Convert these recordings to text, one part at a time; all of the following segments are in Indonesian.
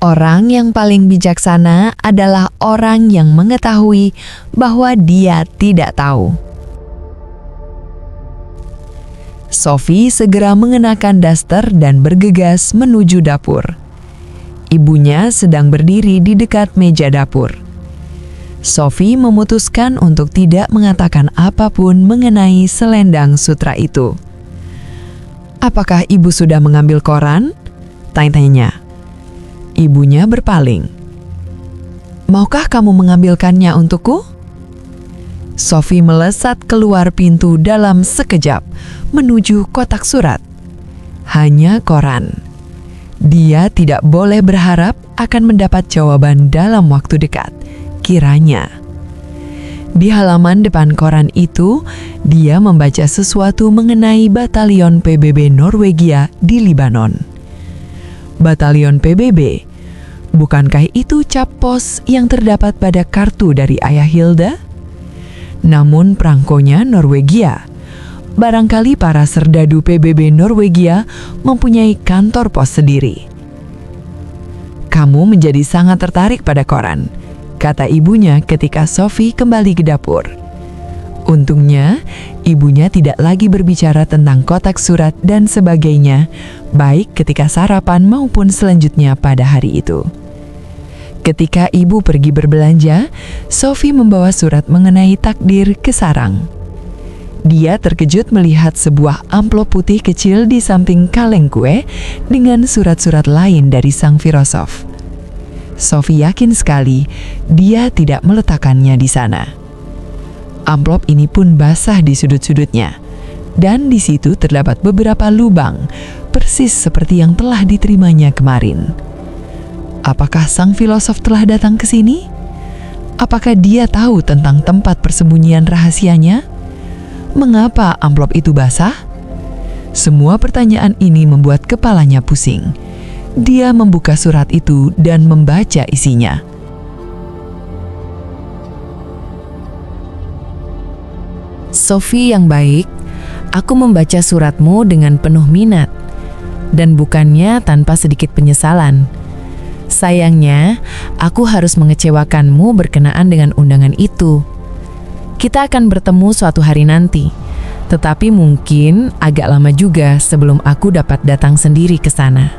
Orang yang paling bijaksana adalah orang yang mengetahui bahwa dia tidak tahu. Sophie segera mengenakan daster dan bergegas menuju dapur. Ibunya sedang berdiri di dekat meja dapur. Sophie memutuskan untuk tidak mengatakan apapun mengenai selendang sutra itu. "Apakah ibu sudah mengambil koran?" tanya-tanya. Ibunya berpaling. "Maukah kamu mengambilkannya untukku?" Sophie melesat keluar pintu dalam sekejap menuju kotak surat. Hanya koran. Dia tidak boleh berharap akan mendapat jawaban dalam waktu dekat, kiranya. Di halaman depan koran itu, dia membaca sesuatu mengenai batalion PBB Norwegia di Libanon. Batalion PBB, bukankah itu cap pos yang terdapat pada kartu dari ayah Hilda? Namun perangkonya Norwegia. Barangkali para serdadu PBB Norwegia mempunyai kantor pos sendiri. "Kamu menjadi sangat tertarik pada koran," kata ibunya ketika Sophie kembali ke dapur. Untungnya, ibunya tidak lagi berbicara tentang kotak surat dan sebagainya, baik ketika sarapan maupun selanjutnya pada hari itu. Ketika ibu pergi berbelanja, Sophie membawa surat mengenai takdir ke sarang. Dia terkejut melihat sebuah amplop putih kecil di samping kaleng kue dengan surat-surat lain dari sang filosof. Sophie yakin sekali dia tidak meletakkannya di sana. Amplop ini pun basah di sudut-sudutnya, dan di situ terdapat beberapa lubang, persis seperti yang telah diterimanya kemarin. Apakah sang filosof telah datang ke sini? Apakah dia tahu tentang tempat persembunyian rahasianya? Mengapa amplop itu basah? Semua pertanyaan ini membuat kepalanya pusing. Dia membuka surat itu dan membaca isinya. "Sophie yang baik, aku membaca suratmu dengan penuh minat, dan bukannya tanpa sedikit penyesalan. Sayangnya, aku harus mengecewakanmu berkenaan dengan undangan itu. Kita akan bertemu suatu hari nanti, tetapi mungkin agak lama juga sebelum aku dapat datang sendiri ke sana.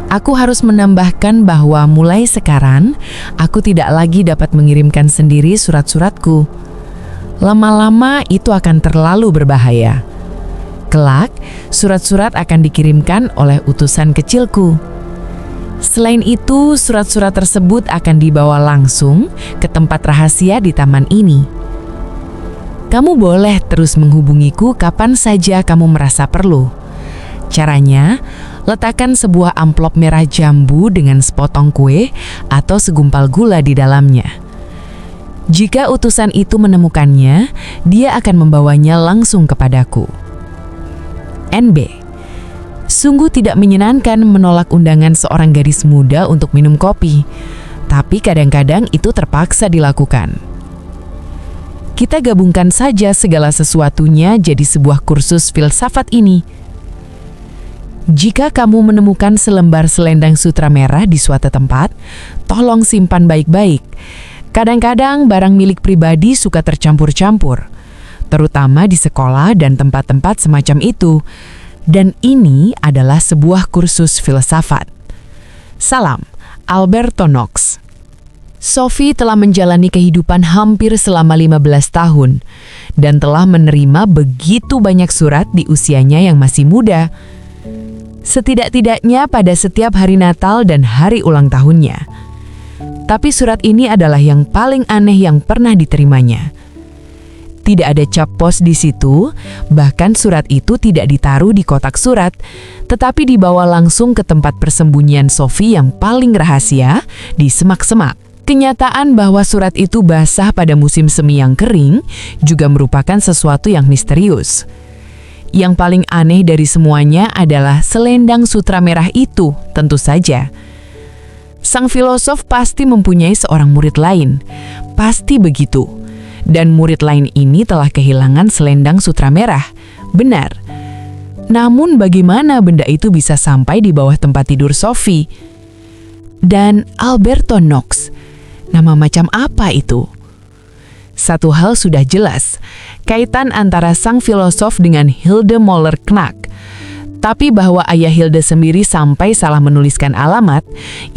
Aku harus menambahkan bahwa mulai sekarang, aku tidak lagi dapat mengirimkan sendiri surat-suratku. Lama-lama itu akan terlalu berbahaya. Kelak, surat-surat akan dikirimkan oleh utusan kecilku. Selain itu, surat-surat tersebut akan dibawa langsung ke tempat rahasia di taman ini. Kamu boleh terus menghubungiku kapan saja kamu merasa perlu. Caranya, letakkan sebuah amplop merah jambu dengan sepotong kue atau segumpal gula di dalamnya. Jika utusan itu menemukannya, dia akan membawanya langsung kepadaku. NB. Sungguh tidak menyenangkan menolak undangan seorang gadis muda untuk minum kopi, tapi kadang-kadang itu terpaksa dilakukan. Kita gabungkan saja segala sesuatunya jadi sebuah kursus filsafat ini. Jika kamu menemukan selembar selendang sutra merah di suatu tempat, tolong simpan baik-baik. Kadang-kadang barang milik pribadi suka tercampur-campur, terutama di sekolah dan tempat-tempat semacam itu. Dan ini adalah sebuah kursus filsafat. Salam, Alberto Knox. Sophie telah menjalani kehidupan hampir selama 15 tahun dan telah menerima begitu banyak surat di usianya yang masih muda. Setidak-tidaknya pada setiap hari Natal dan hari ulang tahunnya. Tapi surat ini adalah yang paling aneh yang pernah diterimanya. Tidak ada cap pos di situ, bahkan surat itu tidak ditaruh di kotak surat, tetapi dibawa langsung ke tempat persembunyian Sophie yang paling rahasia di semak-semak. Kenyataan bahwa surat itu basah pada musim semi yang kering juga merupakan sesuatu yang misterius. Yang paling aneh dari semuanya adalah selendang sutra merah itu, tentu saja. Sang filosof pasti mempunyai seorang murid lain, pasti begitu. Dan murid lain ini telah kehilangan selendang sutra merah, benar. Namun bagaimana benda itu bisa sampai di bawah tempat tidur Sophie? Dan Alberto Knox, nama macam apa itu? Satu hal sudah jelas, kaitan antara sang filosof dengan Hilde Moller-Knack. Tapi bahwa ayah Hilde sendiri sampai salah menuliskan alamat,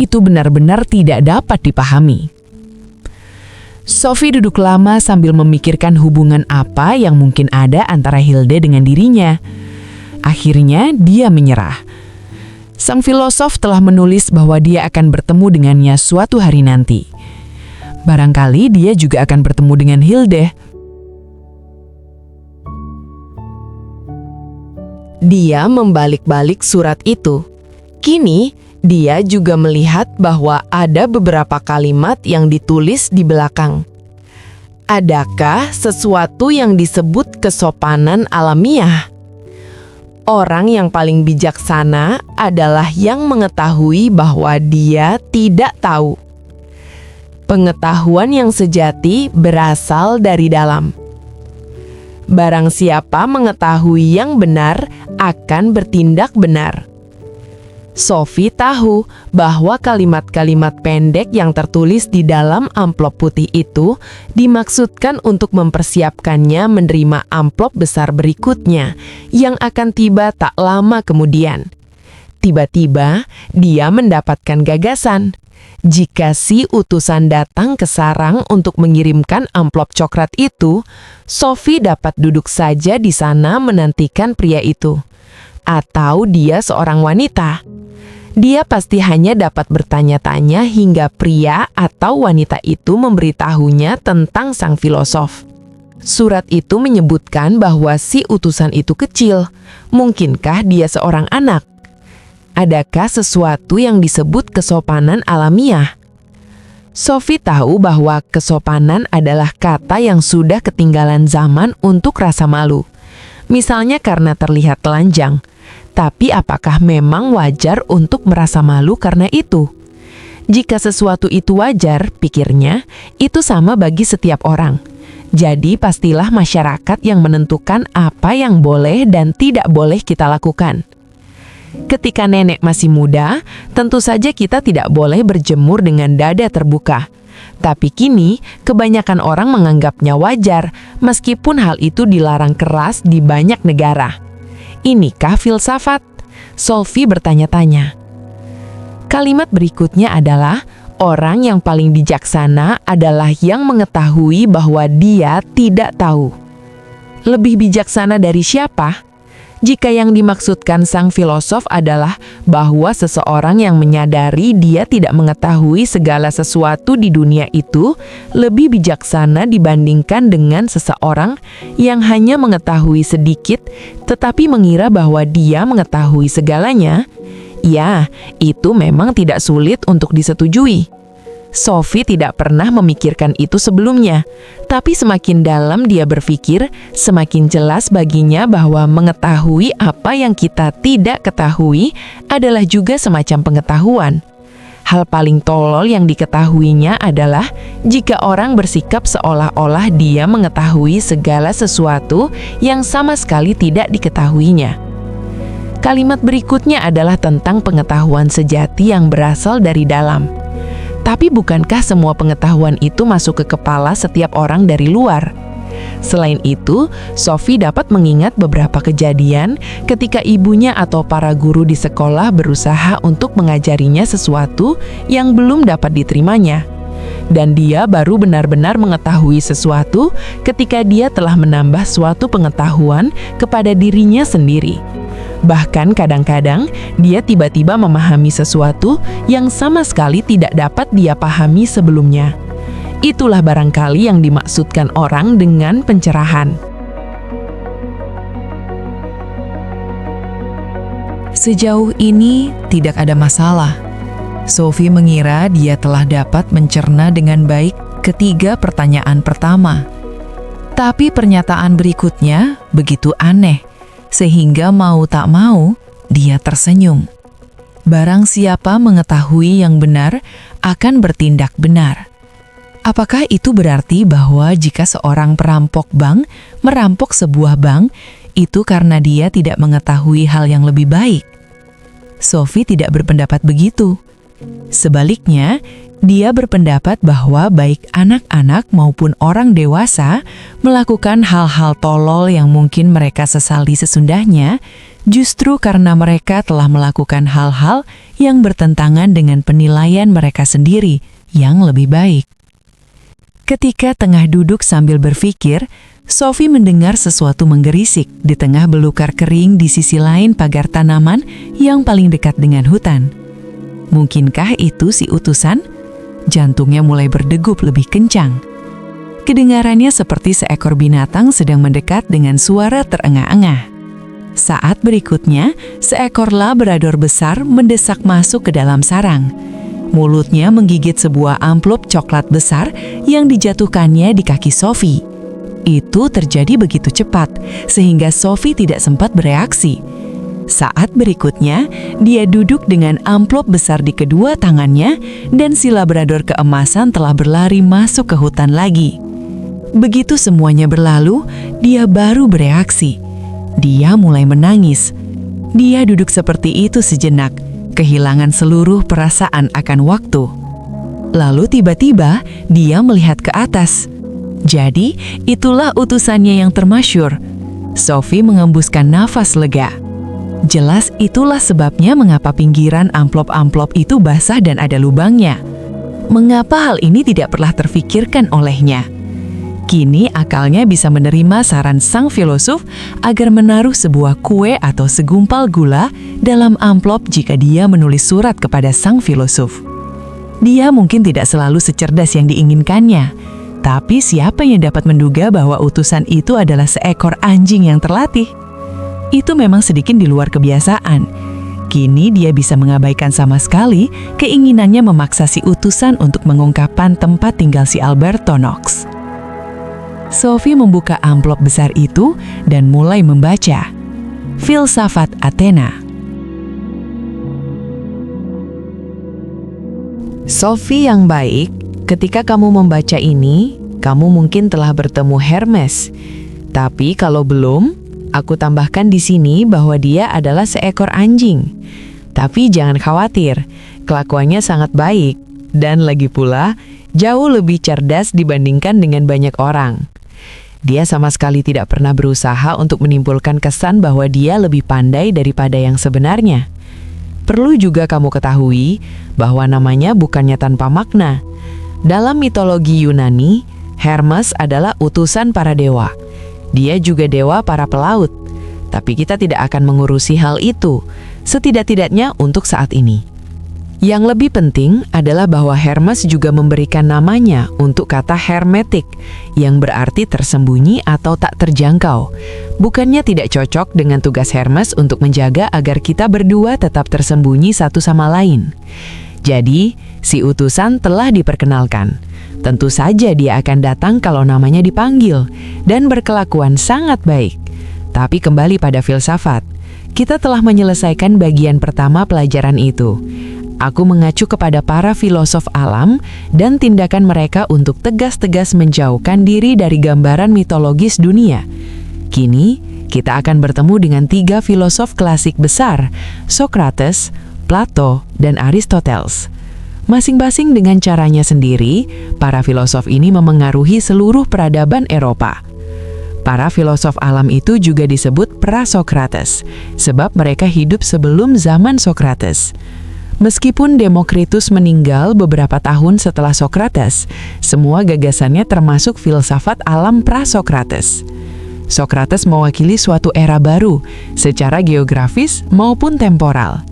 itu benar-benar tidak dapat dipahami. Sophie duduk lama sambil memikirkan hubungan apa yang mungkin ada antara Hilde dengan dirinya. Akhirnya dia menyerah. Sang filosof telah menulis bahwa dia akan bertemu dengannya suatu hari nanti. Barangkali dia juga akan bertemu dengan Hilde. Dia membalik-balik surat itu. Kini, dia juga melihat bahwa ada beberapa kalimat yang ditulis di belakang. Adakah sesuatu yang disebut kesopanan alamiah? Orang yang paling bijaksana adalah yang mengetahui bahwa dia tidak tahu. Pengetahuan yang sejati berasal dari dalam. Barang siapa mengetahui yang benar akan bertindak benar. Sophie tahu bahwa kalimat-kalimat pendek yang tertulis di dalam amplop putih itu dimaksudkan untuk mempersiapkannya menerima amplop besar berikutnya yang akan tiba tak lama kemudian. Tiba-tiba, dia mendapatkan gagasan. Jika si utusan datang ke sarang untuk mengirimkan amplop coklat itu, Sophie dapat duduk saja di sana menantikan pria itu. Atau dia seorang wanita. Dia pasti hanya dapat bertanya-tanya hingga pria atau wanita itu memberitahunya tentang sang filosof. Surat itu menyebutkan bahwa si utusan itu kecil. Mungkinkah dia seorang anak? Adakah sesuatu yang disebut kesopanan alamiah? Sophie tahu bahwa kesopanan adalah kata yang sudah ketinggalan zaman untuk rasa malu. Misalnya karena terlihat telanjang. Tapi apakah memang wajar untuk merasa malu karena itu? Jika sesuatu itu wajar, pikirnya, itu sama bagi setiap orang. Jadi pastilah masyarakat yang menentukan apa yang boleh dan tidak boleh kita lakukan. Ketika nenek masih muda, tentu saja kita tidak boleh berjemur dengan dada terbuka. Tapi kini, kebanyakan orang menganggapnya wajar, meskipun hal itu dilarang keras di banyak negara. Inikah filsafat? Sophie bertanya-tanya. Kalimat berikutnya adalah, orang yang paling bijaksana adalah yang mengetahui bahwa dia tidak tahu. Lebih bijaksana dari siapa? Jika yang dimaksudkan sang filosof adalah bahwa seseorang yang menyadari dia tidak mengetahui segala sesuatu di dunia itu lebih bijaksana dibandingkan dengan seseorang yang hanya mengetahui sedikit tetapi mengira bahwa dia mengetahui segalanya, ya, itu memang tidak sulit untuk disetujui. Sophie tidak pernah memikirkan itu sebelumnya, tapi semakin dalam dia berpikir, semakin jelas baginya bahwa mengetahui apa yang kita tidak ketahui adalah juga semacam pengetahuan. Hal paling tolol yang diketahuinya adalah jika orang bersikap seolah-olah dia mengetahui segala sesuatu yang sama sekali tidak diketahuinya. Kalimat berikutnya adalah tentang pengetahuan sejati yang berasal dari dalam. Tapi bukankah semua pengetahuan itu masuk ke kepala setiap orang dari luar? Selain itu, Sophie dapat mengingat beberapa kejadian ketika ibunya atau para guru di sekolah berusaha untuk mengajarinya sesuatu yang belum dapat diterimanya. Dan dia baru benar-benar mengetahui sesuatu ketika dia telah menambah suatu pengetahuan kepada dirinya sendiri. Bahkan kadang-kadang dia tiba-tiba memahami sesuatu yang sama sekali tidak dapat dia pahami sebelumnya. Itulah barangkali yang dimaksudkan orang dengan pencerahan. Sejauh ini tidak ada masalah. Sophie mengira dia telah dapat mencerna dengan baik ketiga pertanyaan pertama. Tapi pernyataan berikutnya begitu aneh. Sehingga mau tak mau, dia tersenyum. Barang siapa mengetahui yang benar, akan bertindak benar. Apakah itu berarti bahwa jika seorang perampok bank merampok sebuah bank, itu karena dia tidak mengetahui hal yang lebih baik. Sophie tidak berpendapat begitu. Sebaliknya, dia berpendapat bahwa baik anak-anak maupun orang dewasa melakukan hal-hal tolol yang mungkin mereka sesali sesudahnya, justru karena mereka telah melakukan hal-hal yang bertentangan dengan penilaian mereka sendiri yang lebih baik. Ketika tengah duduk sambil berpikir, Sophie mendengar sesuatu menggerisik di tengah belukar kering di sisi lain pagar tanaman yang paling dekat dengan hutan. Mungkinkah itu si utusan? Jantungnya mulai berdegup lebih kencang. Kedengarannya seperti seekor binatang sedang mendekat dengan suara terengah-engah. Saat berikutnya, seekor labrador besar mendesak masuk ke dalam sarang. Mulutnya menggigit sebuah amplop coklat besar yang dijatuhkannya di kaki Sophie. Itu terjadi begitu cepat, sehingga Sophie tidak sempat bereaksi. Saat berikutnya, dia duduk dengan amplop besar di kedua tangannya dan si labrador keemasan telah berlari masuk ke hutan lagi. Begitu semuanya berlalu, dia baru bereaksi. Dia mulai menangis. Dia duduk seperti itu sejenak, kehilangan seluruh perasaan akan waktu. Lalu tiba-tiba dia melihat ke atas. Jadi, itulah utusannya yang termasyhur. Sophie mengembuskan nafas lega. Jelas itulah sebabnya mengapa pinggiran amplop-amplop itu basah dan ada lubangnya. Mengapa hal ini tidak pernah terfikirkan olehnya? Kini akalnya bisa menerima saran sang filosof agar menaruh sebuah kue atau segumpal gula dalam amplop jika dia menulis surat kepada sang filosof. Dia mungkin tidak selalu secerdas yang diinginkannya, tapi siapa yang dapat menduga bahwa utusan itu adalah seekor anjing yang terlatih? Itu memang sedikit di luar kebiasaan. Kini dia bisa mengabaikan sama sekali keinginannya memaksa si utusan untuk mengungkapkan tempat tinggal si Alberto Knox. Sophie membuka amplop besar itu dan mulai membaca. Filsafat Athena. Sophie yang baik, ketika kamu membaca ini, kamu mungkin telah bertemu Hermes. Tapi kalau belum, aku tambahkan di sini bahwa dia adalah seekor anjing. Tapi jangan khawatir, kelakuannya sangat baik dan lagi pula jauh lebih cerdas dibandingkan dengan banyak orang. Dia sama sekali tidak pernah berusaha untuk menimbulkan kesan bahwa dia lebih pandai daripada yang sebenarnya. Perlu juga kamu ketahui bahwa namanya bukannya tanpa makna. Dalam mitologi Yunani, Hermes adalah utusan para dewa. Dia juga dewa para pelaut, tapi kita tidak akan mengurusi hal itu, setidak-tidaknya untuk saat ini. Yang lebih penting adalah bahwa Hermes juga memberikan namanya untuk kata hermetik, yang berarti tersembunyi atau tak terjangkau. Bukannya tidak cocok dengan tugas Hermes untuk menjaga agar kita berdua tetap tersembunyi satu sama lain. Jadi, si utusan telah diperkenalkan. Tentu saja dia akan datang kalau namanya dipanggil, dan berkelakuan sangat baik. Tapi kembali pada filsafat, kita telah menyelesaikan bagian pertama pelajaran itu. Aku mengacu kepada para filosof alam dan tindakan mereka untuk tegas-tegas menjauhkan diri dari gambaran mitologis dunia. Kini, kita akan bertemu dengan 3 filosof klasik besar, Socrates, Plato, dan Aristoteles. Masing-masing dengan caranya sendiri, para filosof ini memengaruhi seluruh peradaban Eropa. Para filosof alam itu juga disebut pra-Socrates, sebab mereka hidup sebelum zaman Socrates. Meskipun Demokritus meninggal beberapa tahun setelah Socrates, semua gagasannya termasuk filsafat alam pra-Socrates. Socrates mewakili suatu era baru, secara geografis maupun temporal.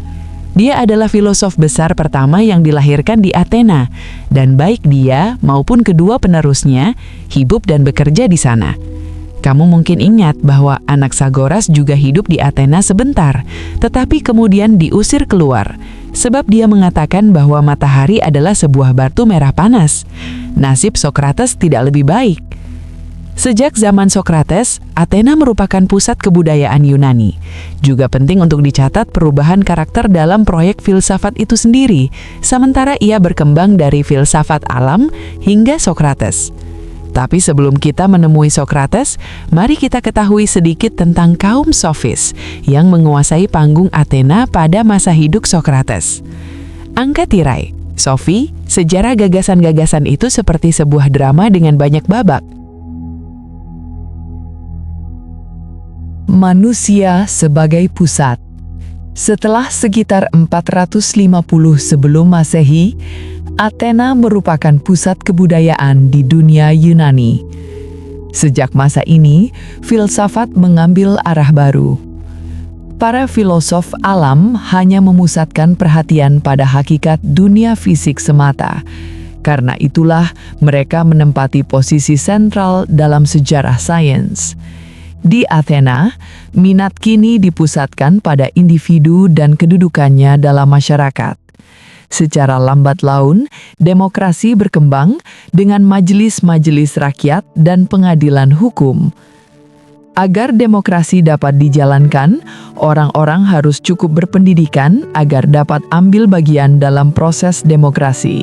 Dia adalah filosof besar pertama yang dilahirkan di Athena, dan baik dia maupun kedua penerusnya hidup dan bekerja di sana. Kamu mungkin ingat bahwa Anaxagoras juga hidup di Athena sebentar, tetapi kemudian diusir keluar, sebab dia mengatakan bahwa matahari adalah sebuah batu merah panas. Nasib Socrates tidak lebih baik. Sejak zaman Socrates, Athena merupakan pusat kebudayaan Yunani. Juga penting untuk dicatat perubahan karakter dalam proyek filsafat itu sendiri, sementara ia berkembang dari filsafat alam hingga Socrates. Tapi sebelum kita menemui Sokrates, mari kita ketahui sedikit tentang kaum Sofis yang menguasai panggung Athena pada masa hidup Sokrates. Angka tirai, Sofi, sejarah gagasan-gagasan itu seperti sebuah drama dengan banyak babak. Manusia sebagai pusat. Setelah sekitar 450 sebelum Masehi, Athena merupakan pusat kebudayaan di dunia Yunani. Sejak masa ini, filsafat mengambil arah baru. Para filosof alam hanya memusatkan perhatian pada hakikat dunia fisik semata. Karena itulah mereka menempati posisi sentral dalam sejarah sains. Di Athena, minat kini dipusatkan pada individu dan kedudukannya dalam masyarakat. Secara lambat laun, demokrasi berkembang dengan majelis-majelis rakyat dan pengadilan hukum. Agar demokrasi dapat dijalankan, orang-orang harus cukup berpendidikan agar dapat ambil bagian dalam proses demokrasi.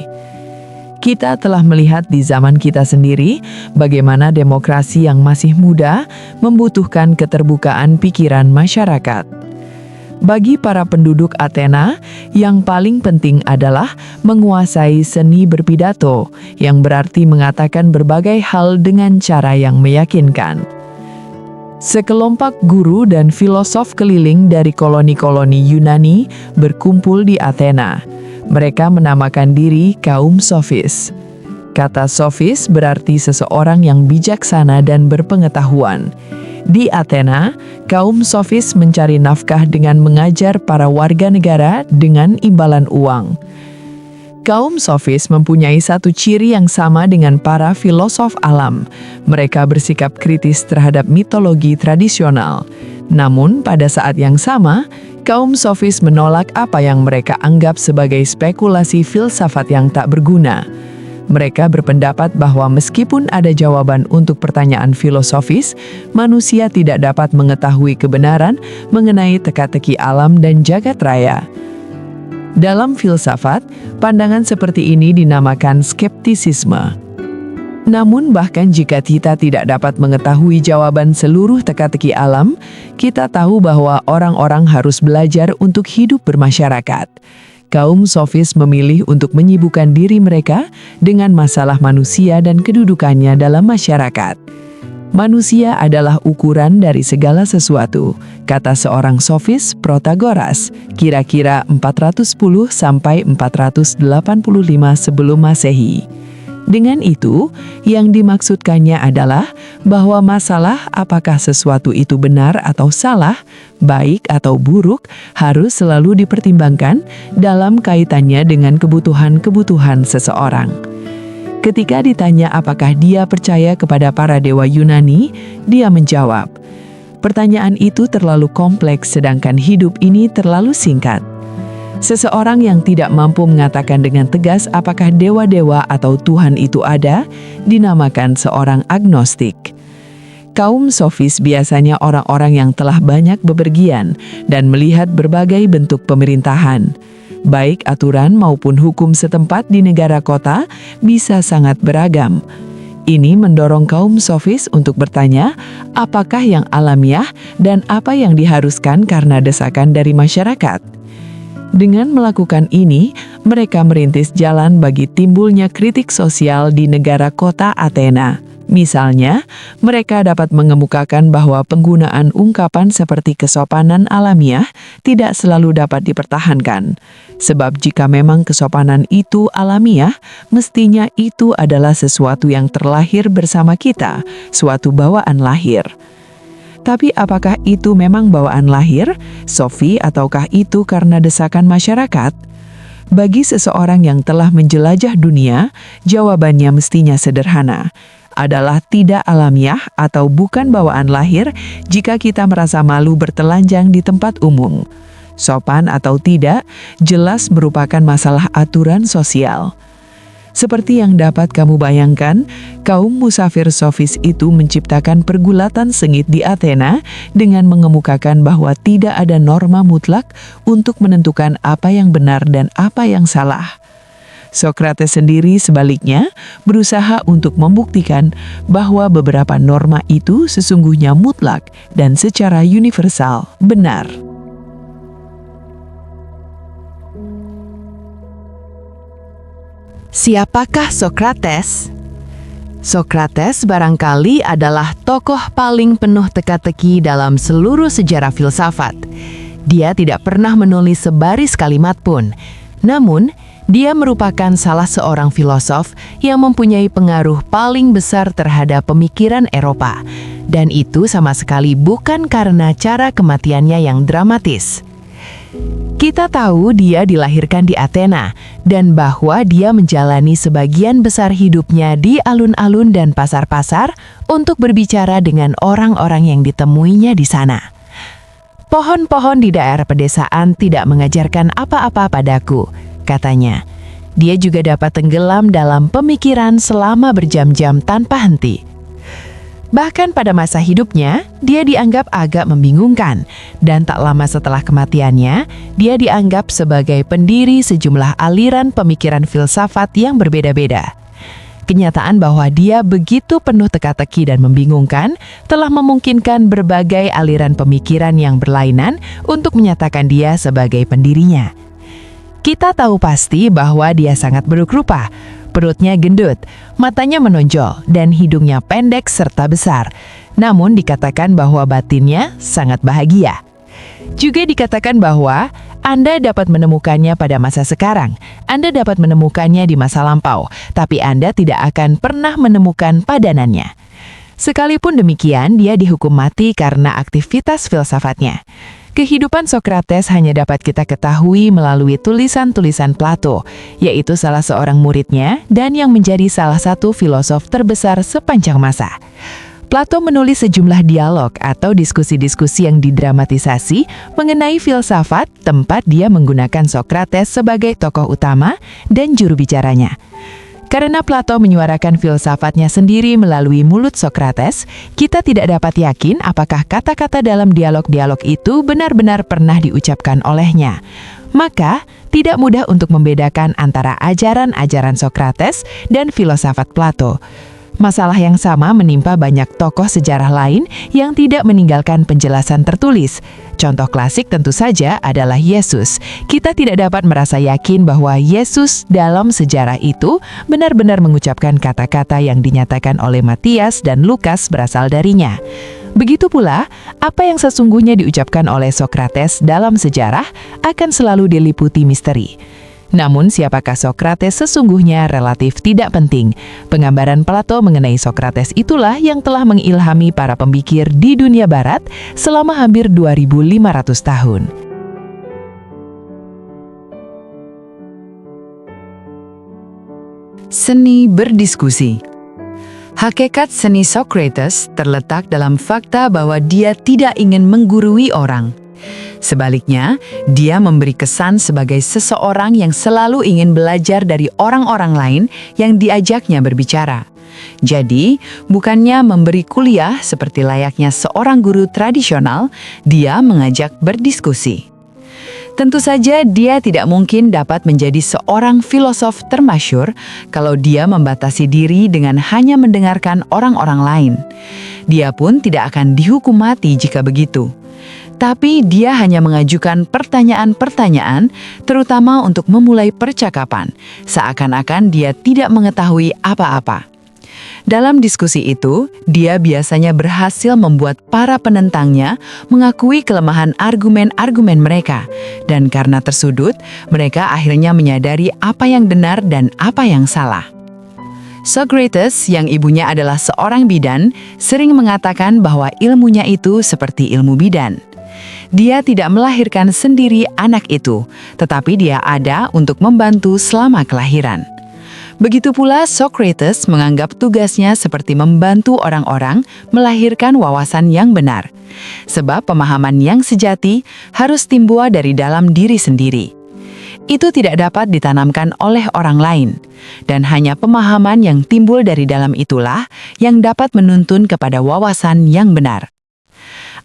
Kita telah melihat di zaman kita sendiri bagaimana demokrasi yang masih muda membutuhkan keterbukaan pikiran masyarakat. Bagi para penduduk Athena, yang paling penting adalah menguasai seni berpidato, yang berarti mengatakan berbagai hal dengan cara yang meyakinkan. Sekelompok guru dan filosof keliling dari koloni-koloni Yunani berkumpul di Athena. Mereka menamakan diri kaum Sofis. Kata Sofis berarti seseorang yang bijaksana dan berpengetahuan. Di Athena, kaum Sofis mencari nafkah dengan mengajar para warga negara dengan imbalan uang. Kaum Sofis mempunyai satu ciri yang sama dengan para filosof alam. Mereka bersikap kritis terhadap mitologi tradisional. Namun, pada saat yang sama, kaum Sofis menolak apa yang mereka anggap sebagai spekulasi filsafat yang tak berguna. Mereka berpendapat bahwa meskipun ada jawaban untuk pertanyaan filosofis, manusia tidak dapat mengetahui kebenaran mengenai teka-teki alam dan jagat raya. Dalam filsafat, pandangan seperti ini dinamakan skeptisisme. Namun bahkan jika kita tidak dapat mengetahui jawaban seluruh teka-teki alam, kita tahu bahwa orang-orang harus belajar untuk hidup bermasyarakat. Kaum Sofis memilih untuk menyibukkan diri mereka dengan masalah manusia dan kedudukannya dalam masyarakat. Manusia adalah ukuran dari segala sesuatu, kata seorang Sofis, Protagoras, kira-kira 410 sampai 485 sebelum Masehi. Dengan itu, yang dimaksudkannya adalah bahwa masalah apakah sesuatu itu benar atau salah, baik atau buruk, harus selalu dipertimbangkan dalam kaitannya dengan kebutuhan-kebutuhan seseorang. Ketika ditanya apakah dia percaya kepada para dewa Yunani, dia menjawab, "Pertanyaan itu terlalu kompleks sedangkan hidup ini terlalu singkat." Seseorang yang tidak mampu mengatakan dengan tegas apakah dewa-dewa atau Tuhan itu ada, dinamakan seorang agnostik. Kaum Sofis biasanya orang-orang yang telah banyak bepergian dan melihat berbagai bentuk pemerintahan. Baik aturan maupun hukum setempat di negara kota bisa sangat beragam. Ini mendorong kaum Sofis untuk bertanya, apakah yang alamiah dan apa yang diharuskan karena desakan dari masyarakat. Dengan melakukan ini, mereka merintis jalan bagi timbulnya kritik sosial di negara kota Athena. Misalnya, mereka dapat mengemukakan bahwa penggunaan ungkapan seperti kesopanan alamiah tidak selalu dapat dipertahankan. Sebab jika memang kesopanan itu alamiah, mestinya itu adalah sesuatu yang terlahir bersama kita, suatu bawaan lahir. Tapi apakah itu memang bawaan lahir, Sofi, ataukah itu karena desakan masyarakat? Bagi seseorang yang telah menjelajah dunia, jawabannya mestinya sederhana. Adalah tidak alamiah atau bukan bawaan lahir jika kita merasa malu bertelanjang di tempat umum. Sopan atau tidak, jelas merupakan masalah aturan sosial. Seperti yang dapat kamu bayangkan, kaum musafir Sofis itu menciptakan pergulatan sengit di Athena dengan mengemukakan bahwa tidak ada norma mutlak untuk menentukan apa yang benar dan apa yang salah. Sokrates sendiri sebaliknya berusaha untuk membuktikan bahwa beberapa norma itu sesungguhnya mutlak dan secara universal benar. Siapakah Sokrates? Sokrates barangkali adalah tokoh paling penuh teka-teki dalam seluruh sejarah filsafat. Dia tidak pernah menulis sebaris kalimat pun. Namun, dia merupakan salah seorang filosof yang mempunyai pengaruh paling besar terhadap pemikiran Eropa. Dan itu sama sekali bukan karena cara kematiannya yang dramatis. Kita tahu dia dilahirkan di Athena dan bahwa dia menjalani sebagian besar hidupnya di alun-alun dan pasar-pasar untuk berbicara dengan orang-orang yang ditemuinya di sana. Pohon-pohon di daerah pedesaan tidak mengajarkan apa-apa padaku, katanya. Dia juga dapat tenggelam dalam pemikiran selama berjam-jam tanpa henti. Bahkan pada masa hidupnya, dia dianggap agak membingungkan, dan tak lama setelah kematiannya, dia dianggap sebagai pendiri sejumlah aliran pemikiran filsafat yang berbeda-beda. Kenyataan bahwa dia begitu penuh teka-teki dan membingungkan telah memungkinkan berbagai aliran pemikiran yang berlainan untuk menyatakan dia sebagai pendirinya. Kita tahu pasti bahwa dia sangat buruk rupa. Perutnya gendut, matanya menonjol, dan hidungnya pendek serta besar. Namun dikatakan bahwa batinnya sangat bahagia. Juga dikatakan bahwa Anda dapat menemukannya pada masa sekarang, Anda dapat menemukannya di masa lampau, tapi Anda tidak akan pernah menemukan padanannya. Sekalipun demikian, dia dihukum mati karena aktivitas filsafatnya. Kehidupan Sokrates hanya dapat kita ketahui melalui tulisan-tulisan Plato, yaitu salah seorang muridnya dan yang menjadi salah satu filosof terbesar sepanjang masa. Plato menulis sejumlah dialog atau diskusi-diskusi yang didramatisasi mengenai filsafat, tempat dia menggunakan Sokrates sebagai tokoh utama dan juru bicaranya. Karena Plato menyuarakan filsafatnya sendiri melalui mulut Sokrates, kita tidak dapat yakin apakah kata-kata dalam dialog-dialog itu benar-benar pernah diucapkan olehnya. Maka, tidak mudah untuk membedakan antara ajaran-ajaran Sokrates dan filsafat Plato. Masalah yang sama menimpa banyak tokoh sejarah lain yang tidak meninggalkan penjelasan tertulis. Contoh klasik tentu saja adalah Yesus. Kita tidak dapat merasa yakin bahwa Yesus dalam sejarah itu benar-benar mengucapkan kata-kata yang dinyatakan oleh Matias dan Lukas berasal darinya. Begitu pula, apa yang sesungguhnya diucapkan oleh Sokrates dalam sejarah akan selalu diliputi misteri. Namun siapakah Sokrates sesungguhnya relatif tidak penting. Penggambaran Plato mengenai Sokrates itulah yang telah mengilhami para pemikir di dunia barat selama hampir 2.500 tahun. Seni berdiskusi. Hakikat seni Sokrates terletak dalam fakta bahwa dia tidak ingin menggurui orang. Sebaliknya, dia memberi kesan sebagai seseorang yang selalu ingin belajar dari orang-orang lain yang diajaknya berbicara. Jadi, bukannya memberi kuliah seperti layaknya seorang guru tradisional, dia mengajak berdiskusi. Tentu saja dia tidak mungkin dapat menjadi seorang filosof termasyhur kalau dia membatasi diri dengan hanya mendengarkan orang-orang lain. Dia pun tidak akan dihukum mati jika begitu. Tapi dia hanya mengajukan pertanyaan-pertanyaan, terutama untuk memulai percakapan, seakan-akan dia tidak mengetahui apa-apa. Dalam diskusi itu, dia biasanya berhasil membuat para penentangnya mengakui kelemahan argumen-argumen mereka, dan karena tersudut, mereka akhirnya menyadari apa yang benar dan apa yang salah. Socrates, yang ibunya adalah seorang bidan, sering mengatakan bahwa ilmunya itu seperti ilmu bidan. Dia tidak melahirkan sendiri anak itu, tetapi dia ada untuk membantu selama kelahiran. Begitu pula Socrates menganggap tugasnya seperti membantu orang-orang melahirkan wawasan yang benar. Sebab pemahaman yang sejati harus timbul dari dalam diri sendiri. Itu tidak dapat ditanamkan oleh orang lain, dan hanya pemahaman yang timbul dari dalam itulah yang dapat menuntun kepada wawasan yang benar.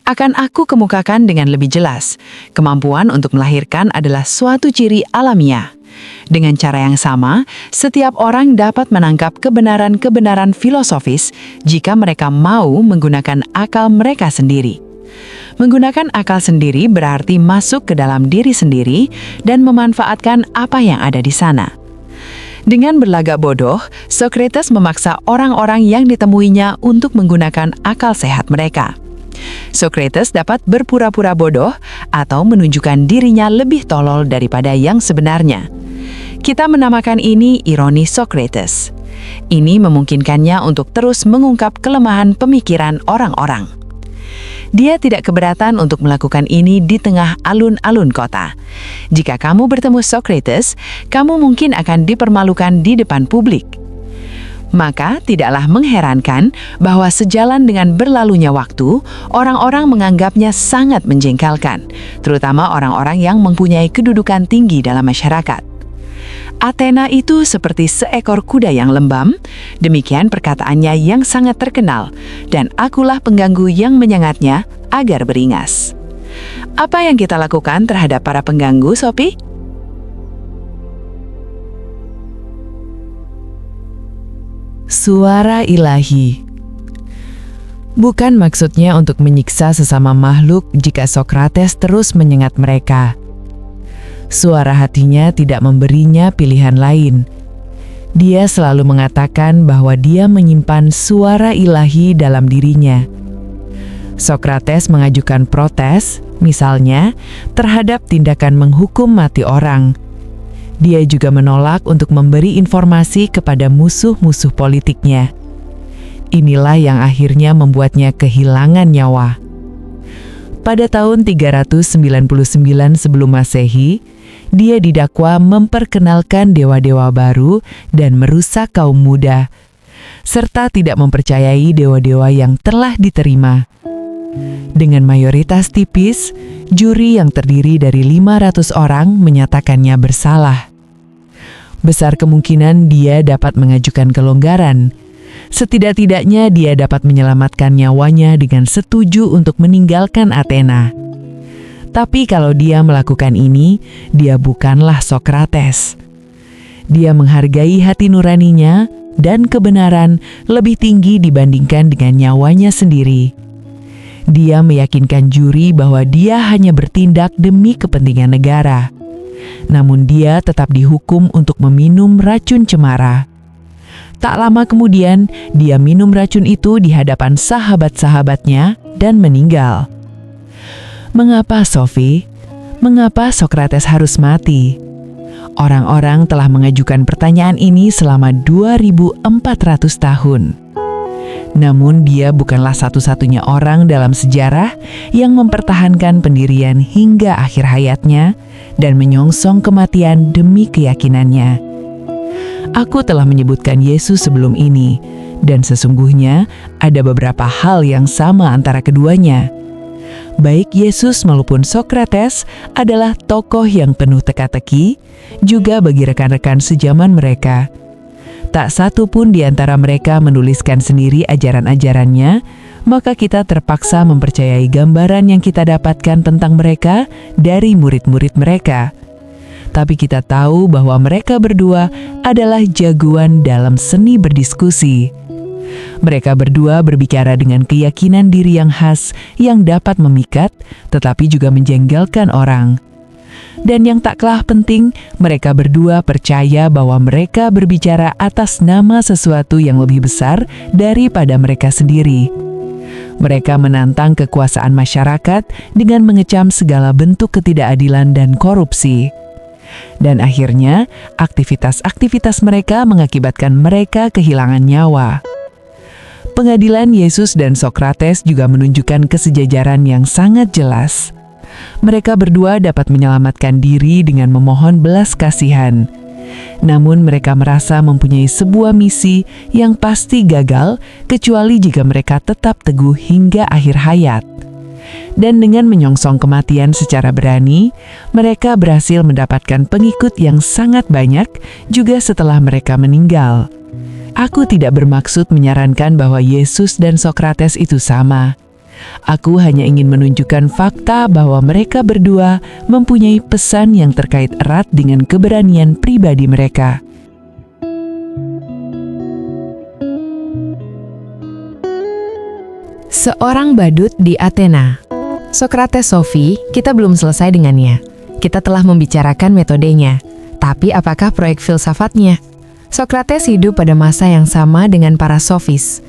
Akan aku kemukakan dengan lebih jelas, kemampuan untuk melahirkan adalah suatu ciri alamiah. Dengan cara yang sama, setiap orang dapat menangkap kebenaran-kebenaran filosofis jika mereka mau menggunakan akal mereka sendiri. Menggunakan akal sendiri berarti masuk ke dalam diri sendiri dan memanfaatkan apa yang ada di sana. Dengan berlagak bodoh, Socrates memaksa orang-orang yang ditemuinya untuk menggunakan akal sehat mereka. Socrates dapat berpura-pura bodoh atau menunjukkan dirinya lebih tolol daripada yang sebenarnya. Kita menamakan ini ironi Socrates. Ini memungkinkannya untuk terus mengungkap kelemahan pemikiran orang-orang. Dia tidak keberatan untuk melakukan ini di tengah alun-alun kota. Jika kamu bertemu Socrates, kamu mungkin akan dipermalukan di depan publik. Maka tidaklah mengherankan bahwa sejalan dengan berlalunya waktu, orang-orang menganggapnya sangat menjengkelkan, terutama orang-orang yang mempunyai kedudukan tinggi dalam masyarakat. Athena itu seperti seekor kuda yang lembam, demikian perkataannya yang sangat terkenal, dan akulah pengganggu yang menyengatnya agar beringas. Apa yang kita lakukan terhadap para pengganggu, Sophie? Suara ilahi. Bukan maksudnya untuk menyiksa sesama makhluk jika Socrates terus menyengat mereka. Suara hatinya tidak memberinya pilihan lain. Dia selalu mengatakan bahwa dia menyimpan suara ilahi dalam dirinya. Socrates mengajukan protes, misalnya, terhadap tindakan menghukum mati orang. Dia juga menolak untuk memberi informasi kepada musuh-musuh politiknya. Inilah yang akhirnya membuatnya kehilangan nyawa. Pada tahun 399 sebelum Masehi, dia didakwa memperkenalkan dewa-dewa baru dan merusak kaum muda, serta tidak mempercayai dewa-dewa yang telah diterima. Dengan mayoritas tipis, juri yang terdiri dari 500 orang menyatakannya bersalah. Besar kemungkinan dia dapat mengajukan kelonggaran. Setidak-tidaknya dia dapat menyelamatkan nyawanya dengan setuju untuk meninggalkan Athena. Tapi kalau dia melakukan ini, dia bukanlah Socrates. Dia menghargai hati nuraninya dan kebenaran lebih tinggi dibandingkan dengan nyawanya sendiri. Dia meyakinkan juri bahwa dia hanya bertindak demi kepentingan negara. Namun dia tetap dihukum untuk meminum racun cemara. Tak lama kemudian, dia minum racun itu di hadapan sahabat-sahabatnya dan meninggal. Mengapa, Sophie? Mengapa Socrates harus mati? Orang-orang telah mengajukan pertanyaan ini selama 2400 tahun. Namun dia bukanlah satu-satunya orang dalam sejarah yang mempertahankan pendirian hingga akhir hayatnya dan menyongsong kematian demi keyakinannya. Aku telah menyebutkan Yesus sebelum ini, dan sesungguhnya ada beberapa hal yang sama antara keduanya. Baik Yesus maupun Socrates adalah tokoh yang penuh teka-teki, juga bagi rekan-rekan sejaman mereka. Tak satu pun di antara mereka menuliskan sendiri ajaran-ajarannya, maka kita terpaksa mempercayai gambaran yang kita dapatkan tentang mereka dari murid-murid mereka. Tapi kita tahu bahwa mereka berdua adalah jagoan dalam seni berdiskusi. Mereka berdua berbicara dengan keyakinan diri yang khas yang dapat memikat, tetapi juga menjengkelkan orang. Dan yang tak kalah penting, mereka berdua percaya bahwa mereka berbicara atas nama sesuatu yang lebih besar daripada mereka sendiri. Mereka menantang kekuasaan masyarakat dengan mengecam segala bentuk ketidakadilan dan korupsi. Dan akhirnya, aktivitas-aktivitas mereka mengakibatkan mereka kehilangan nyawa. Pengadilan Yesus dan Socrates juga menunjukkan kesejajaran yang sangat jelas. Mereka berdua dapat menyelamatkan diri dengan memohon belas kasihan. Namun mereka merasa mempunyai sebuah misi yang pasti gagal kecuali jika mereka tetap teguh hingga akhir hayat. Dan dengan menyongsong kematian secara berani, mereka berhasil mendapatkan pengikut yang sangat banyak juga setelah mereka meninggal. Aku tidak bermaksud menyarankan bahwa Yesus dan Socrates itu sama. Aku hanya ingin menunjukkan fakta bahwa mereka berdua mempunyai pesan yang terkait erat dengan keberanian pribadi mereka. Seorang badut di Athena. Sokrates, Sophie, kita belum selesai dengannya. Kita telah membicarakan metodenya. Tapi apakah proyek filsafatnya? Sokrates hidup pada masa yang sama dengan para sofis.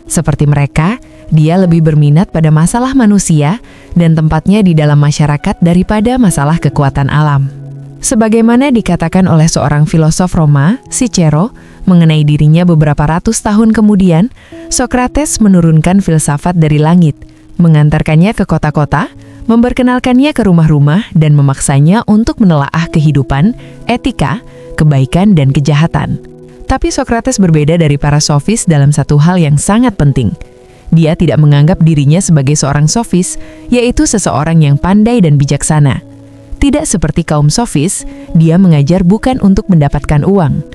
Seperti mereka, dia lebih berminat pada masalah manusia dan tempatnya di dalam masyarakat daripada masalah kekuatan alam. Sebagaimana dikatakan oleh seorang filosof Roma, Cicero, mengenai dirinya beberapa ratus tahun kemudian, Sokrates menurunkan filsafat dari langit, mengantarkannya ke kota-kota, memperkenalkannya ke rumah-rumah, dan memaksanya untuk menelaah kehidupan, etika, kebaikan, dan kejahatan. Tapi Sokrates berbeda dari para sofis dalam satu hal yang sangat penting. Dia tidak menganggap dirinya sebagai seorang sofis, yaitu seseorang yang pandai dan bijaksana. Tidak seperti kaum sofis, dia mengajar bukan untuk mendapatkan uang.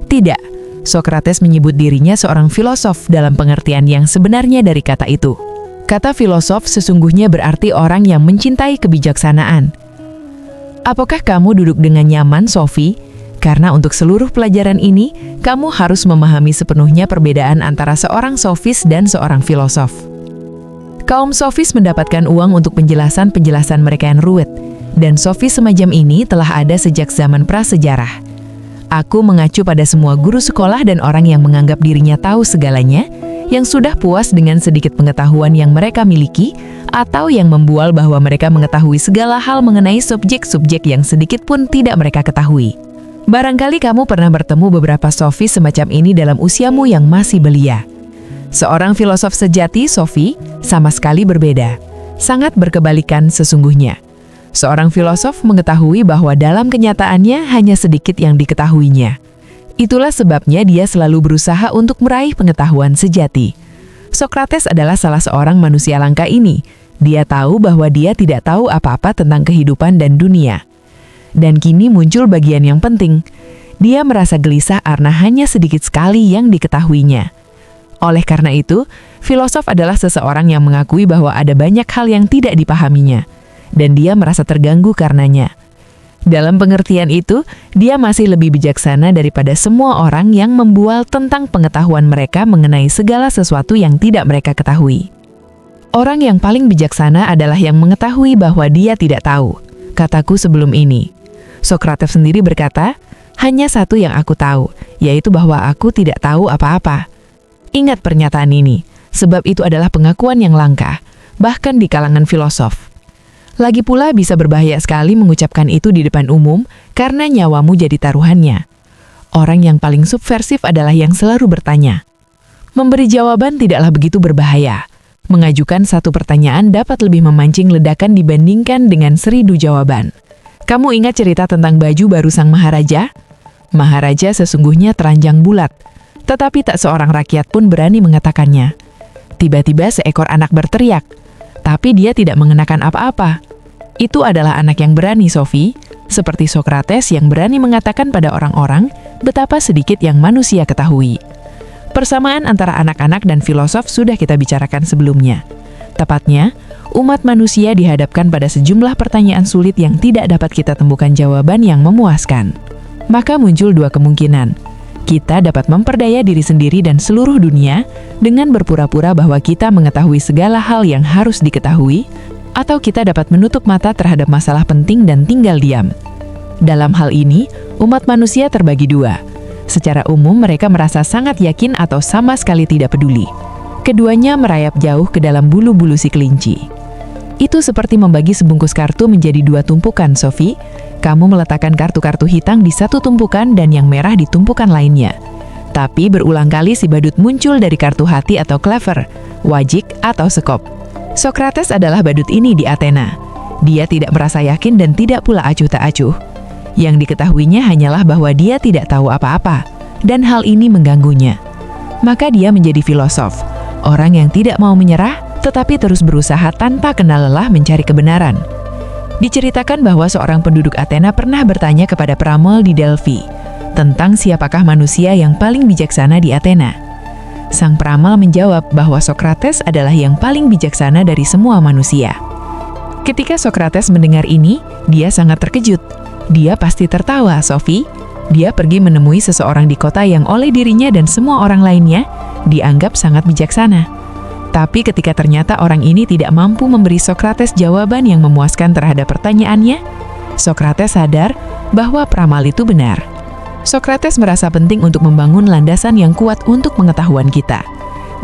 Tidak, Sokrates menyebut dirinya seorang filosof dalam pengertian yang sebenarnya dari kata itu. Kata filosof sesungguhnya berarti orang yang mencintai kebijaksanaan. Apakah kamu duduk dengan nyaman, Sophie? Karena untuk seluruh pelajaran ini, kamu harus memahami sepenuhnya perbedaan antara seorang sofis dan seorang filosof. Kaum sofis mendapatkan uang untuk penjelasan-penjelasan mereka yang ruwet, dan sofis semacam ini telah ada sejak zaman prasejarah. Aku mengacu pada semua guru sekolah dan orang yang menganggap dirinya tahu segalanya, yang sudah puas dengan sedikit pengetahuan yang mereka miliki, atau yang membual bahwa mereka mengetahui segala hal mengenai subjek-subjek yang sedikit pun tidak mereka ketahui. Barangkali kamu pernah bertemu beberapa sofis semacam ini dalam usiamu yang masih belia. Seorang filosof sejati, Sophie, sama sekali berbeda. Sangat berkebalikan sesungguhnya. Seorang filosof mengetahui bahwa dalam kenyataannya hanya sedikit yang diketahuinya. Itulah sebabnya dia selalu berusaha untuk meraih pengetahuan sejati. Sokrates adalah salah seorang manusia langka ini. Dia tahu bahwa dia tidak tahu apa-apa tentang kehidupan dan dunia. Dan kini muncul bagian yang penting. Dia merasa gelisah karena hanya sedikit sekali yang diketahuinya. Oleh karena itu, filosof adalah seseorang yang mengakui bahwa ada banyak hal yang tidak dipahaminya, dan dia merasa terganggu karenanya. Dalam pengertian itu, dia masih lebih bijaksana daripada semua orang yang membual tentang pengetahuan mereka mengenai segala sesuatu yang tidak mereka ketahui. Orang yang paling bijaksana adalah yang mengetahui bahwa dia tidak tahu, kataku sebelum ini. Sokrates sendiri berkata, hanya satu yang aku tahu, yaitu bahwa aku tidak tahu apa-apa. Ingat pernyataan ini, sebab itu adalah pengakuan yang langka, bahkan di kalangan filosof. Lagi pula bisa berbahaya sekali mengucapkan itu di depan umum karena nyawamu jadi taruhannya. Orang yang paling subversif adalah yang selalu bertanya. Memberi jawaban tidaklah begitu berbahaya. Mengajukan satu pertanyaan dapat lebih memancing ledakan dibandingkan dengan seribu jawaban. Kamu ingat cerita tentang baju baru sang maharaja? Maharaja sesungguhnya teranjang bulat, tetapi tak seorang rakyat pun berani mengatakannya. Tiba-tiba seekor anak berteriak, tapi dia tidak mengenakan apa-apa. Itu adalah anak yang berani, Sophie, seperti Sokrates yang berani mengatakan pada orang-orang betapa sedikit yang manusia ketahui. Persamaan antara anak-anak dan filosof sudah kita bicarakan sebelumnya. Tepatnya, umat manusia dihadapkan pada sejumlah pertanyaan sulit yang tidak dapat kita temukan jawaban yang memuaskan. Maka muncul dua kemungkinan. Kita dapat memperdaya diri sendiri dan seluruh dunia dengan berpura-pura bahwa kita mengetahui segala hal yang harus diketahui, atau kita dapat menutup mata terhadap masalah penting dan tinggal diam. Dalam hal ini, umat manusia terbagi dua. Secara umum mereka merasa sangat yakin atau sama sekali tidak peduli. Keduanya merayap jauh ke dalam bulu-bulu si kelinci. Itu seperti membagi sebungkus kartu menjadi dua tumpukan, Sophie. Kamu meletakkan kartu-kartu hitam di satu tumpukan dan yang merah di tumpukan lainnya. Tapi berulang kali si badut muncul dari kartu hati atau clever, wajik atau sekop. Sokrates adalah badut ini di Athena. Dia tidak merasa yakin dan tidak pula acuh tak acuh. Yang diketahuinya hanyalah bahwa dia tidak tahu apa-apa, dan hal ini mengganggunya. Maka dia menjadi filosof, orang yang tidak mau menyerah, tetapi terus berusaha tanpa kenal lelah mencari kebenaran. Diceritakan bahwa seorang penduduk Athena pernah bertanya kepada peramal di Delphi tentang siapakah manusia yang paling bijaksana di Athena. Sang peramal menjawab bahwa Sokrates adalah yang paling bijaksana dari semua manusia. Ketika Sokrates mendengar ini, dia sangat terkejut. Dia pasti tertawa, Sophie. Dia pergi menemui seseorang di kota yang oleh dirinya dan semua orang lainnya dianggap sangat bijaksana. Tapi ketika ternyata orang ini tidak mampu memberi Sokrates jawaban yang memuaskan terhadap pertanyaannya, Sokrates sadar bahwa peramal itu benar. Sokrates merasa penting untuk membangun landasan yang kuat untuk pengetahuan kita.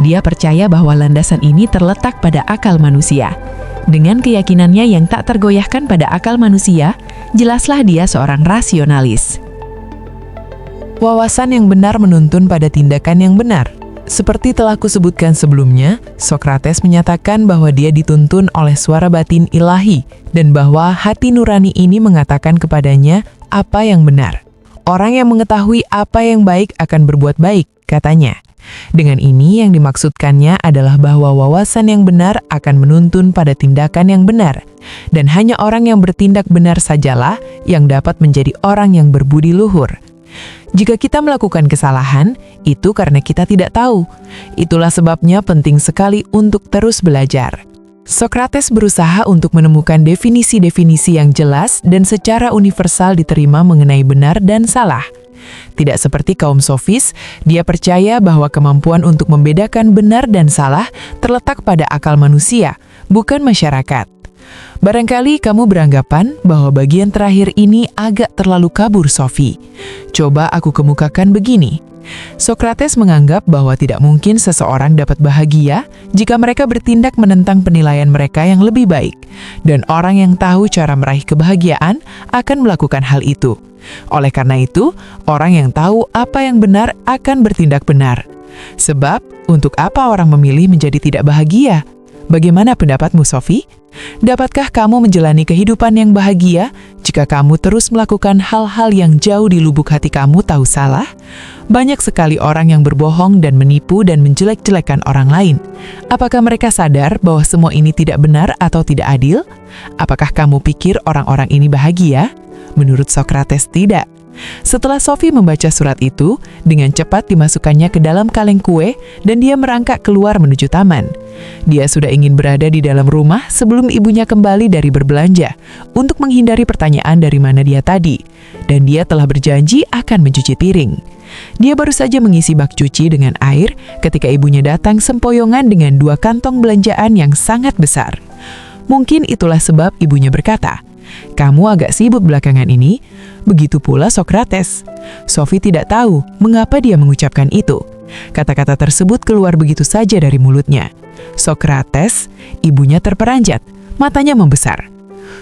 Dia percaya bahwa landasan ini terletak pada akal manusia. Dengan keyakinannya yang tak tergoyahkan pada akal manusia, jelaslah dia seorang rasionalis. Wawasan yang benar menuntun pada tindakan yang benar. Seperti telah kusebutkan sebelumnya, Sokrates menyatakan bahwa dia dituntun oleh suara batin ilahi dan bahwa hati nurani ini mengatakan kepadanya apa yang benar. Orang yang mengetahui apa yang baik akan berbuat baik, katanya. Dengan ini yang dimaksudkannya adalah bahwa wawasan yang benar akan menuntun pada tindakan yang benar. Dan hanya orang yang bertindak benar sajalah yang dapat menjadi orang yang berbudi luhur. Jika kita melakukan kesalahan, itu karena kita tidak tahu. Itulah sebabnya penting sekali untuk terus belajar. Sokrates berusaha untuk menemukan definisi-definisi yang jelas dan secara universal diterima mengenai benar dan salah. Tidak seperti kaum sofis, dia percaya bahwa kemampuan untuk membedakan benar dan salah terletak pada akal manusia, bukan masyarakat. Barangkali kamu beranggapan bahwa bagian terakhir ini agak terlalu kabur, Sophie. Coba aku kemukakan begini. Sokrates menganggap bahwa tidak mungkin seseorang dapat bahagia jika mereka bertindak menentang penilaian mereka yang lebih baik. Dan orang yang tahu cara meraih kebahagiaan akan melakukan hal itu. Oleh karena itu, orang yang tahu apa yang benar akan bertindak benar. Sebab, untuk apa orang memilih menjadi tidak bahagia? Bagaimana pendapatmu, Sophie? Dapatkah kamu menjalani kehidupan yang bahagia jika kamu terus melakukan hal-hal yang jauh di lubuk hati kamu tahu salah? Banyak sekali orang yang berbohong dan menipu dan menjelek-jelekan orang lain. Apakah mereka sadar bahwa semua ini tidak benar atau tidak adil? Apakah kamu pikir orang-orang ini bahagia? Menurut Sokrates tidak. Setelah Sophie membaca surat itu, dengan cepat dimasukkannya ke dalam kaleng kue dan dia merangkak keluar menuju taman. Dia sudah ingin berada di dalam rumah sebelum ibunya kembali dari berbelanja untuk menghindari pertanyaan dari mana dia tadi, dan dia telah berjanji akan mencuci piring. Dia baru saja mengisi bak cuci dengan air ketika ibunya datang sempoyongan dengan 2 kantong belanjaan yang sangat besar. Mungkin itulah sebab ibunya berkata, "Kamu agak sibuk belakangan ini." Begitu pula Sokrates. Sophie tidak tahu mengapa dia mengucapkan itu. Kata-kata tersebut keluar begitu saja dari mulutnya. Sokrates, ibunya terperanjat, matanya membesar.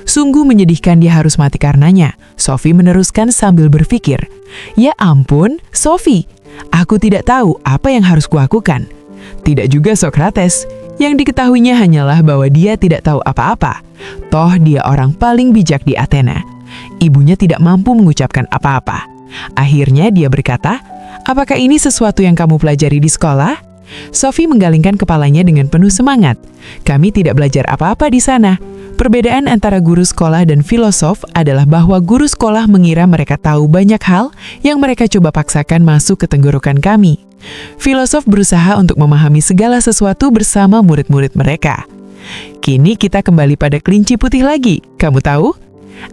Sungguh menyedihkan dia harus mati karenanya. Sophie meneruskan sambil berpikir, "Ya ampun, Sophie, aku tidak tahu apa yang harus kulakukan." Tidak juga Sokrates. Yang diketahuinya hanyalah bahwa dia tidak tahu apa-apa. Toh dia orang paling bijak di Athena. Ibunya tidak mampu mengucapkan apa-apa. Akhirnya dia berkata, "Apakah ini sesuatu yang kamu pelajari di sekolah?" Sophie menggalingkan kepalanya dengan penuh semangat. "Kami tidak belajar apa-apa di sana. Perbedaan antara guru sekolah dan filosof adalah bahwa guru sekolah mengira mereka tahu banyak hal yang mereka coba paksakan masuk ke tenggorokan kami. Filosof berusaha untuk memahami segala sesuatu bersama murid-murid mereka. Kini kita kembali pada kelinci putih lagi, kamu tahu?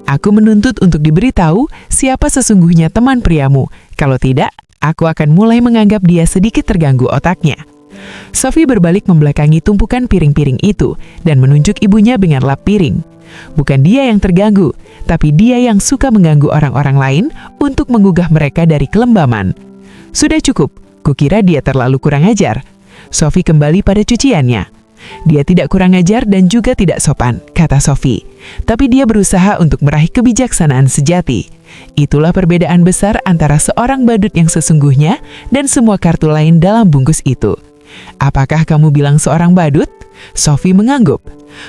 Aku menuntut untuk diberitahu siapa sesungguhnya teman priamu. Kalau tidak, aku akan mulai menganggap dia sedikit terganggu otaknya." Sophie berbalik membelakangi tumpukan piring-piring itu dan menunjuk ibunya dengan lap piring. Bukan dia yang terganggu, tapi dia yang suka mengganggu orang-orang lain untuk menggugah mereka dari kelembaman. "Sudah cukup, kukira dia terlalu kurang ajar." Sophie kembali pada cuciannya. "Dia tidak kurang ajar dan juga tidak sopan," kata Sophie. "Tapi dia berusaha untuk meraih kebijaksanaan sejati. Itulah perbedaan besar antara seorang badut yang sesungguhnya dan semua kartu lain dalam bungkus itu." "Apakah kamu bilang seorang badut?" Sophie mengangguk.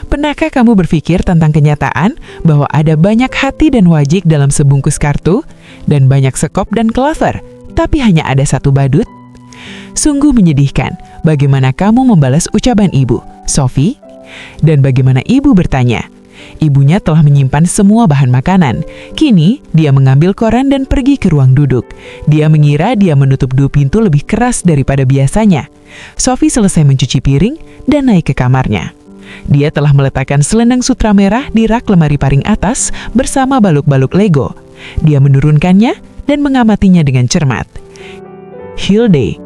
"Pernahkah kamu berpikir tentang kenyataan bahwa ada banyak hati dan wajik dalam sebungkus kartu, dan banyak sekop dan clover, tapi hanya ada satu badut? Sungguh menyedihkan bagaimana kamu membalas ucapan ibu, Sophie." Dan bagaimana ibu bertanya, Ibunya telah menyimpan semua bahan makanan. Kini, dia mengambil koran dan pergi ke ruang duduk. Dia mengira dia menutup dua pintu lebih keras daripada biasanya. Sophie selesai mencuci piring dan naik ke kamarnya. Dia telah meletakkan selendang sutra merah di rak lemari paling atas bersama baluk-baluk Lego. Dia menurunkannya dan mengamatinya dengan cermat. Hilde,